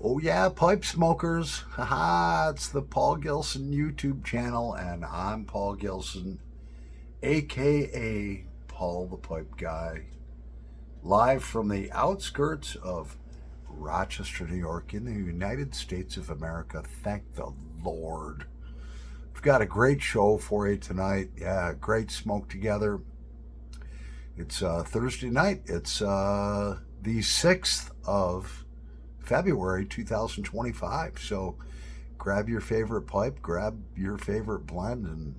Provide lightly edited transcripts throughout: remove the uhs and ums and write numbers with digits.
Oh yeah, pipe smokers. Haha, it's the Paul Gilson YouTube channel, and I'm Paul Gilson, aka Paul the Pipe Guy, live from the outskirts of Rochester, New York, in the United States of America. Thank the Lord. We've got a great show for you tonight. Yeah, great smoke together. It's Thursday night. It's the 6th of February 2025. So grab your favorite pipe, grab your favorite blend, and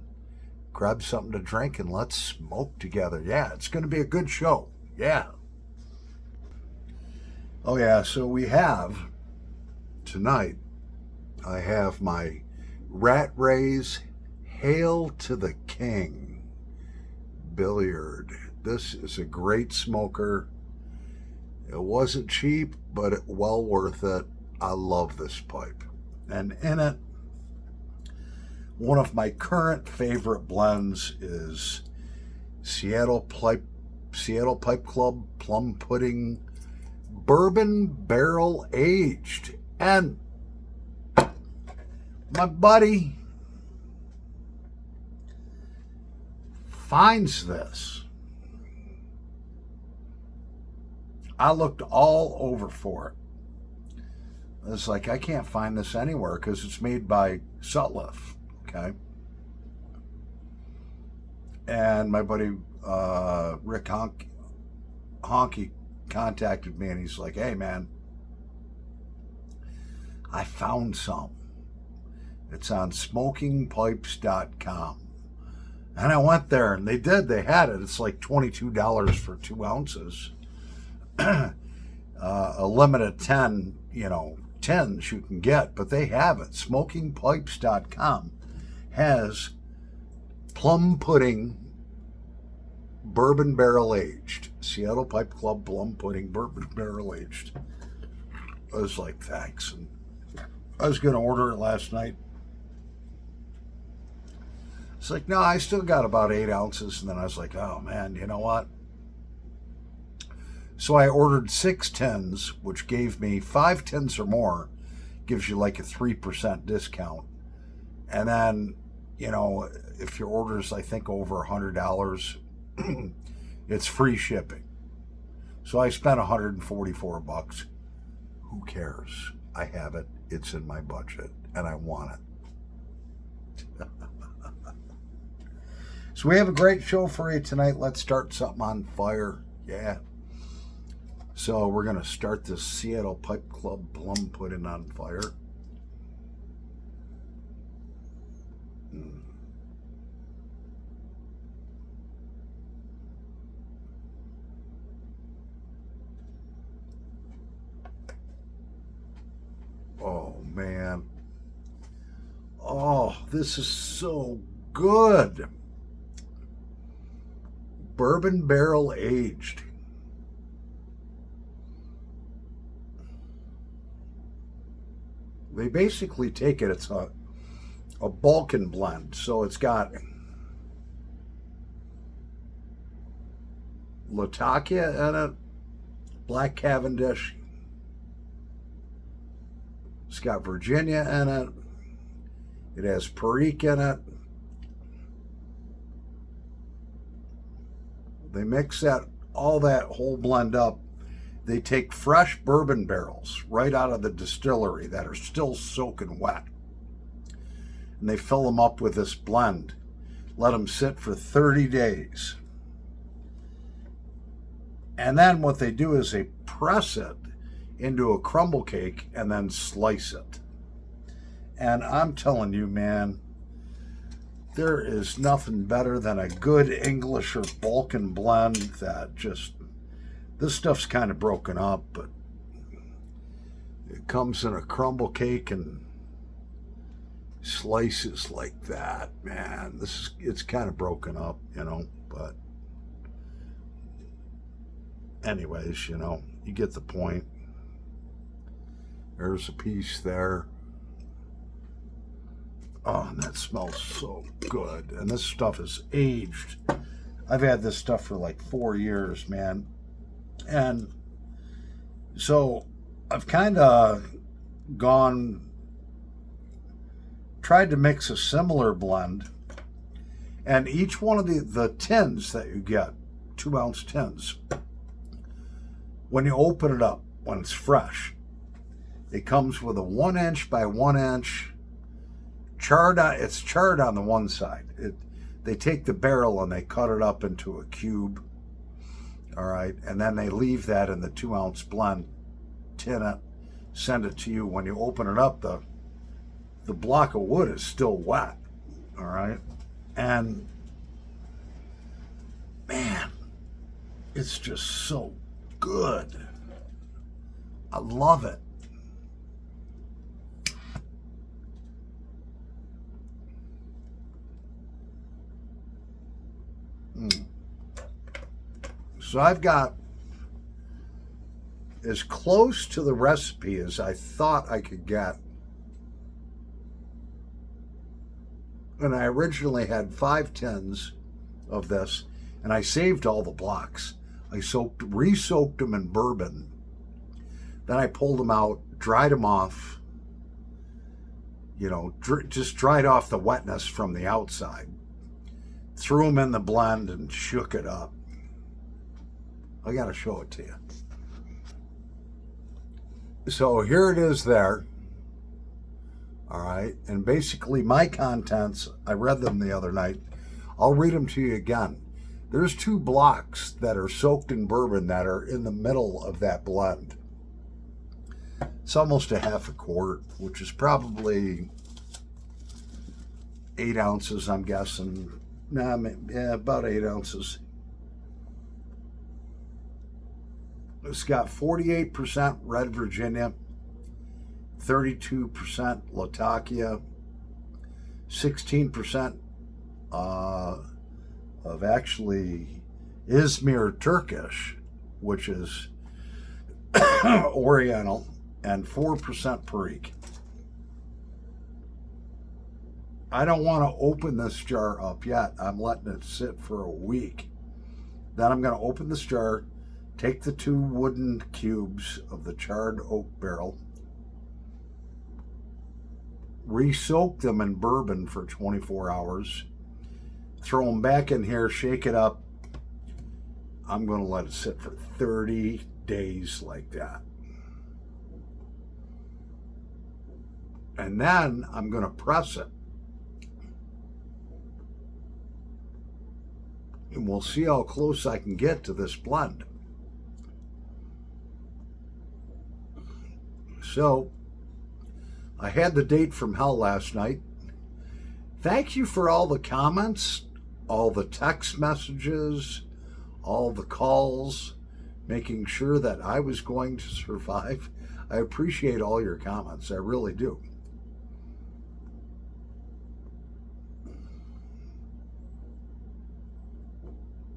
grab something to drink, and let's smoke together. Yeah, it's going to be a good show. Yeah. Oh, yeah. So we have tonight, I have my Rat Rays Hail to the King Billiard. This is a great smoker. It wasn't cheap, but well worth it. I love this pipe. And in it, one of my current favorite blends is Seattle Pipe Club Plum Pudding Bourbon Barrel Aged. And my buddy finds this. I looked all over for it. It's like, I can't find this anywhere because it's made by Sutliff, okay? And my buddy Rick Honky contacted me, and he's like, hey, man, I found some. It's on smokingpipes.com. And I went there, and they had it. It's like $22 for 2 ounces. A limited 10, tins you can get, but they have it. Smokingpipes.com has plum pudding bourbon barrel aged. Seattle Pipe Club plum pudding bourbon barrel aged. I was like, thanks. And I was going to order it last night. It's like, no, I still got about 8 ounces. And then I was like, oh man, you know what? So I ordered 6 tins, which gave me 5 tins or more, gives you like a 3% discount. And then, if your order's, I think, over $100, it's free shipping. So I spent $144. Who cares? I have it. It's in my budget, and I want it. So we have a great show for you tonight. Let's start something on fire. Yeah. So we're going to start this Seattle Pipe Club plum pudding on fire. Oh, man. Oh, this is so good. Bourbon barrel aged. They basically take it, it's a Balkan blend. So it's got Latakia in it, Black Cavendish. It's got Virginia in it. It has Perique in it. They mix all that whole blend up. They take fresh bourbon barrels right out of the distillery that are still soaking wet. And they fill them up with this blend. Let them sit for 30 days. And then what they do is they press it into a crumble cake and then slice it. And I'm telling you, man, there is nothing better than a good English or Balkan blend that just... This stuff's kind of broken up, but it comes in a crumble cake and slices like that, man. It's kind of broken up, but anyways, you get the point. There's a piece there. Oh, and that smells so good. And this stuff is aged. I've had this stuff for like 4 years, man. And so I've kind of tried to mix a similar blend, and each one of the tins that you get, 2-ounce tins, when you open it up, when it's fresh, it comes with a 1-inch by 1-inch it's charred on the one side. They take the barrel and they cut it up into a cube, all right, and then they leave that in the 2-ounce blend, tin it, send it to you. When you open it up, the block of wood is still wet, all right, and man, it's just so good. I love it. So I've got as close to the recipe as I thought I could get. And I originally had 5 tins of this, and I saved all the blocks. I re-soaked them in bourbon. Then I pulled them out, dried them off, just dried off the wetness from the outside. Threw them in the blend and shook it up. I got to show it to you. So here it is there. All right. And basically my contents, I read them the other night. I'll read them to you again. There's 2 blocks that are soaked in bourbon that are in the middle of that blend. It's almost a half a quart, which is probably 8 ounces, I'm guessing. About 8 ounces. It's got 48% Red Virginia, 32% Latakia, 16% of actually Izmir Turkish, which is Oriental, and 4% Perique. I don't want to open this jar up yet. I'm letting it sit for a week. Then I'm going to open this jar, take the 2 wooden cubes of the charred oak barrel, re-soak them in bourbon for 24 hours, throw them back in here, shake it up. I'm going to let it sit for 30 days like that. And then I'm going to press it. And we'll see how close I can get to this blend. So, I had the date from hell last night. Thank you for all the comments, all the text messages, all the calls, making sure that I was going to survive. I appreciate all your comments. I really do.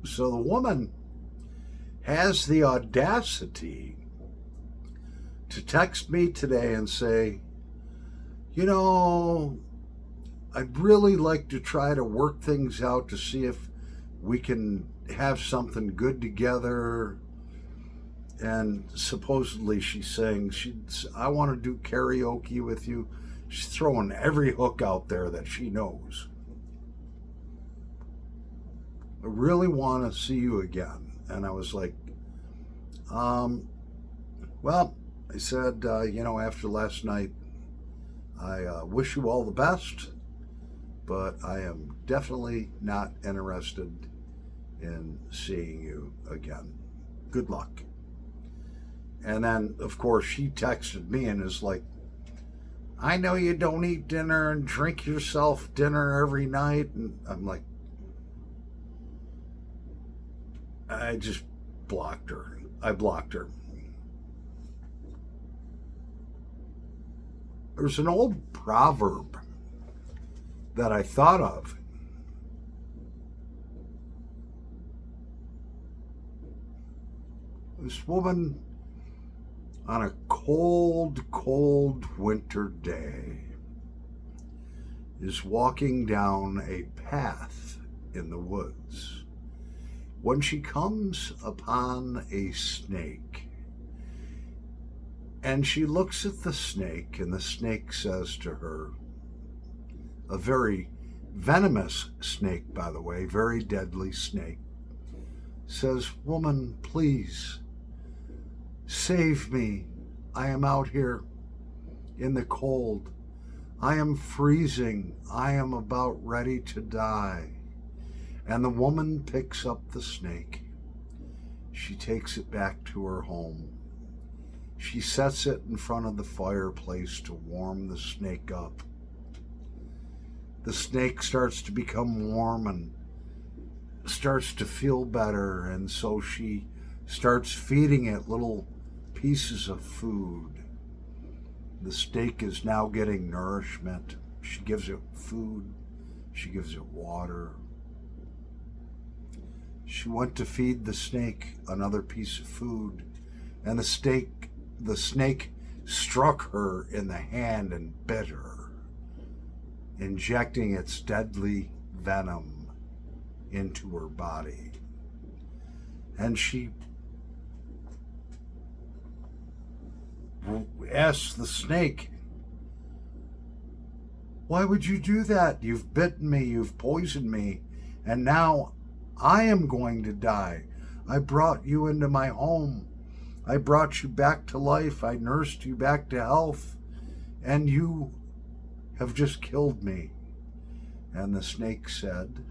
So the woman has the audacity to text me today and say, I'd really like to try to work things out to see if we can have something good together. And supposedly she's saying, I want to do karaoke with you. She's throwing every hook out there that she knows. I really want to see you again. And I was like, well, I said, after last night, I wish you all the best, but I am definitely not interested in seeing you again. Good luck. And then, of course, she texted me and is like, I know you don't eat dinner and drink yourself dinner every night. And I'm like, I just blocked her. I blocked her. There's an old proverb that I thought of. This woman on a cold, cold winter day is walking down a path in the woods when she comes upon a snake. And she looks at the snake, and the snake says to her, a very venomous snake, by the way, very deadly snake, says, "Woman, please, save me. I am out here in the cold. I am freezing. I am about ready to die." And the woman picks up the snake. She takes it back to her home. She sets it in front of the fireplace to warm the snake up. The snake starts to become warm and starts to feel better, and so she starts feeding it little pieces of food. The snake is now getting nourishment. She gives it food. She gives it water. She went to feed the snake another piece of food, and the snake struck her in the hand and bit her, injecting its deadly venom into her body. And she asked the snake, "Why would you do that? You've bitten me, you've poisoned me, and now I am going to die. I brought you into my home. I brought you back to life. I nursed you back to health, and you have just killed me." And the snake said,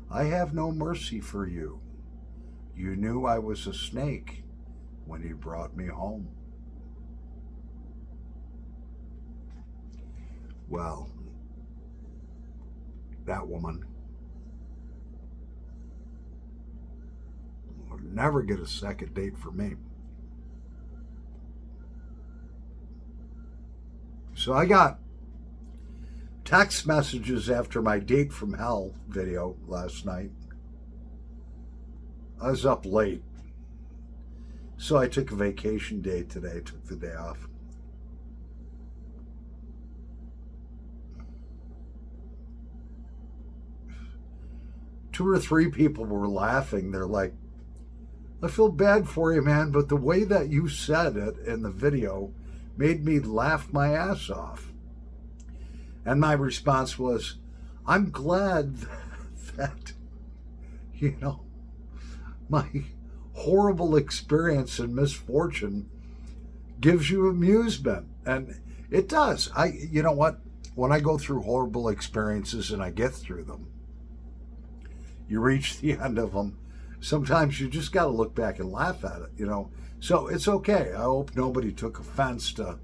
"I have no mercy for you. You knew I was a snake when you brought me home." Well, that woman will never get a second date from me. So I got text messages after my Date from Hell video last night. I was up late, so I took a vacation day today, took the day off. Two or three people were laughing. They're like, "I feel bad for you, man, but the way that you said it in the video made me laugh my ass off." And my response was, "I'm glad that, my horrible experience and misfortune gives you amusement." And it does. You know what? When I go through horrible experiences and I get through them, you reach the end of them, sometimes you just got to look back and laugh at it, So it's okay. I hope nobody took offense to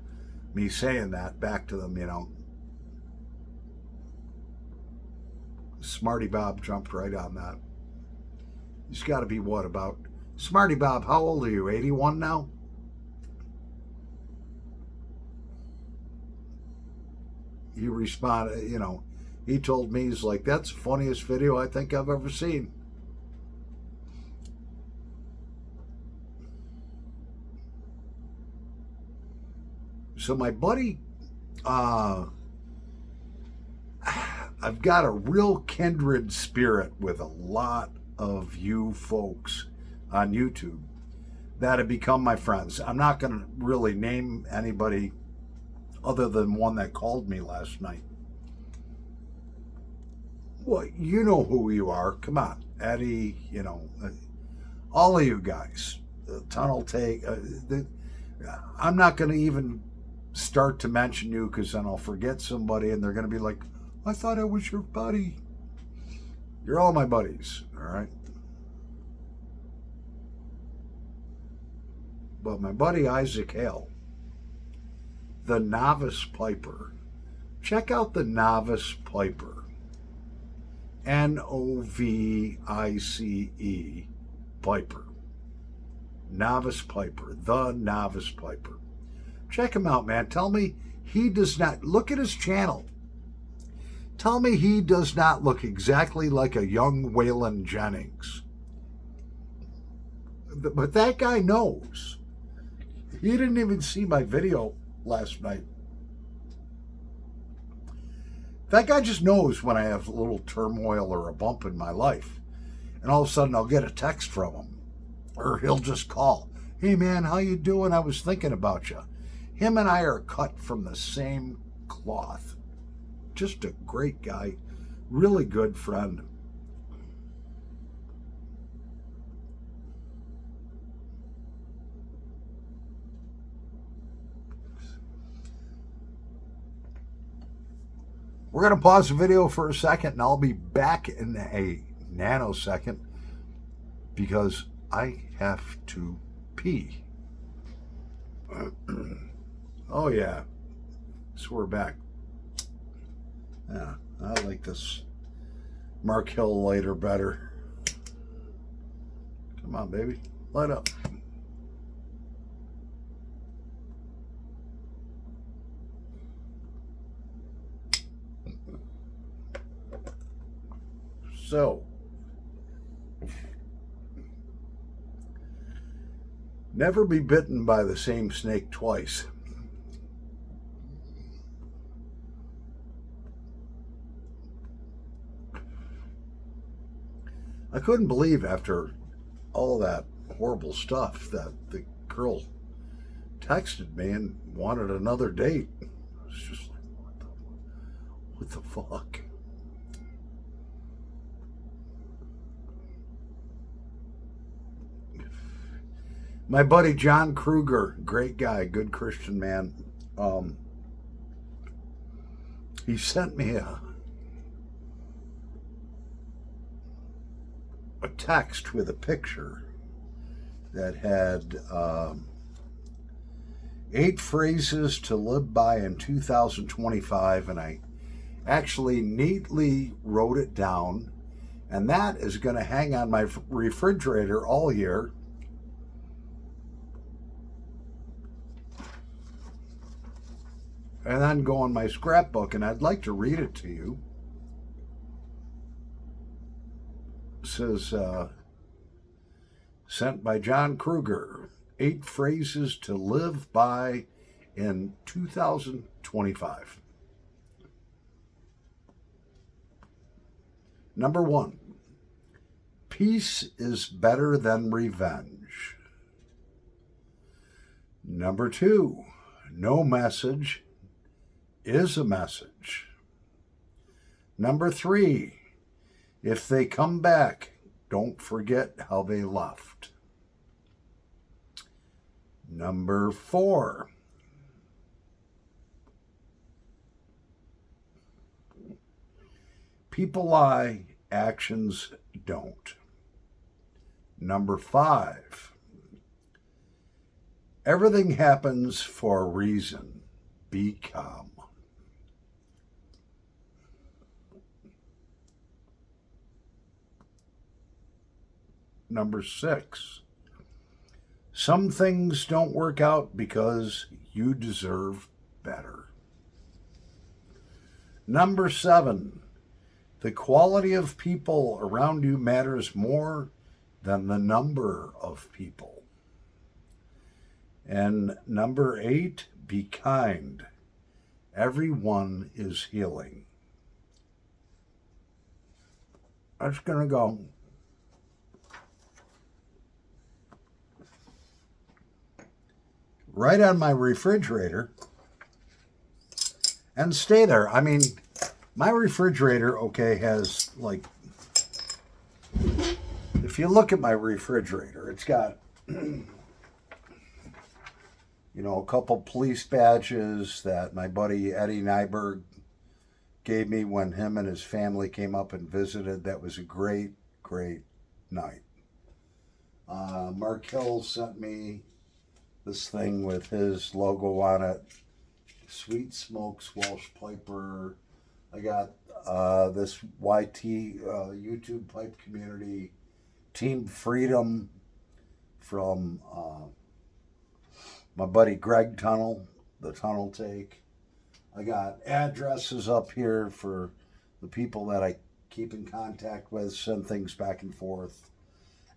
me saying that back to them, Smarty Bob jumped right on that. He's got to be about Smarty Bob, how old are you? 81 now? He responded, he told me, he's like, "That's the funniest video I think I've ever seen." So my buddy, I've got a real kindred spirit with a lot of you folks on YouTube that have become my friends. I'm not going to really name anybody other than one that called me last night. Well, you know who you are. Come on, Eddie, all of you guys. Tunnel Take. I'm not going to even start to mention you, because then I'll forget somebody and they're going to be like, "I thought I was your buddy." You're all my buddies, all right? But my buddy Isaac Hale, the Novice Piper. Check out the Novice Piper. Novice Piper. Novice Piper. The Novice Piper. Check him out, man. Tell me he does not, look at his channel. Tell me he does not look exactly like a young Waylon Jennings. But that guy knows. He didn't even see my video last night. That guy just knows when I have a little turmoil or a bump in my life. And all of a sudden I'll get a text from him. Or he'll just call. Hey man, how you doing? I was thinking about you. Him and I are cut from the same cloth. Just a great guy. Really good friend. We're going to pause the video for a second and I'll be back in a nanosecond because I have to pee. Oh yeah, so we're back. Yeah, I like this Mark Hill lighter better. Come on, baby, light up. So, never be bitten by the same snake twice. I couldn't believe after all that horrible stuff that the girl texted me and wanted another date. It's just like, what the fuck? My buddy John Kruger, great guy, good Christian man. He sent me a text with a picture that had 8 phrases to live by in 2025, and I actually neatly wrote it down, and that is going to hang on my refrigerator all year. And then go in my scrapbook, and I'd like to read it to you. It says, sent by John Kruger, 8 phrases to live by in 2025. Number 1, peace is better than revenge. Number 2, no message is a message. Number 3, if they come back, don't forget how they left. Number 4, people lie, actions don't. Number 5, everything happens for a reason. Be calm. Number 6, some things don't work out because you deserve better. Number 7, the quality of people around you matters more than the number of people. And number 8, be kind. Everyone is healing. That's going to go. Right on my refrigerator and stay there. I mean, my refrigerator, okay, has like, if you look at my refrigerator, it's got, you know, a couple police badges that my buddy Eddie Nyberg gave me when him and his family came up and visited. That was a great, great night. Mark Hill sent me this thing with his logo on it. Sweet Smokes Welsh Piper. I got this YT YouTube pipe community, Team Freedom from my buddy Greg Tunnel, the Tunnel Take. I got addresses up here for the people that I keep in contact with, send things back and forth.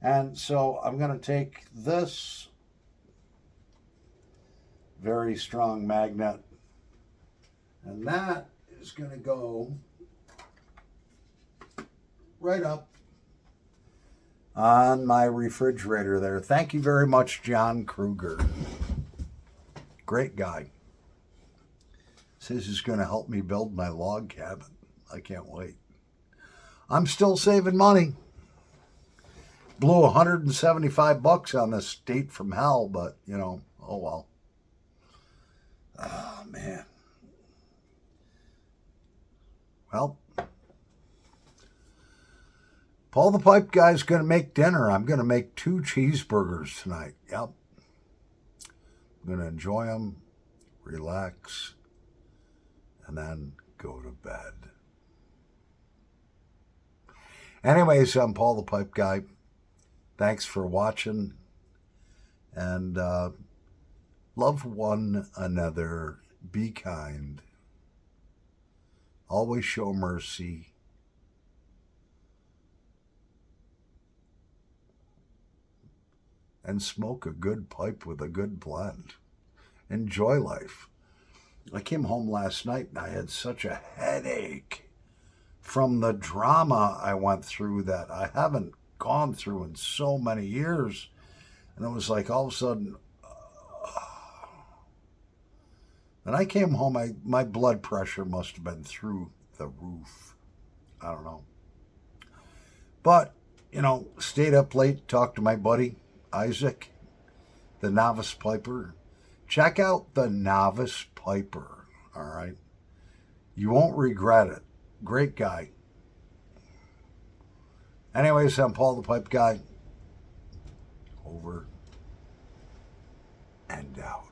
And so I'm going to take this very strong magnet, and that is going to go right up on my refrigerator there. Thank you very much, John Kruger. Great guy. Says he's going to help me build my log cabin. I can't wait. I'm still saving money. Blew $175 on this date from hell, but, you know, oh well. Oh, man. Well, Paul the Pipe Guy's going to make dinner. I'm going to make 2 cheeseburgers tonight. Yep. I'm going to enjoy them, relax, and then go to bed. Anyways, I'm Paul the Pipe Guy. Thanks for watching. And love one another. Be kind. Always show mercy. And smoke a good pipe with a good blend. Enjoy life. I came home last night and I had such a headache from the drama I went through that I haven't gone through in so many years. And it was like all of a sudden, when I came home, my blood pressure must have been through the roof. I don't know. But, you know, stayed up late, talked to my buddy, Isaac, the Novice Piper. Check out the Novice Piper, all right? You won't regret it. Great guy. Anyways, I'm Paul the Pipe Guy. Over and out.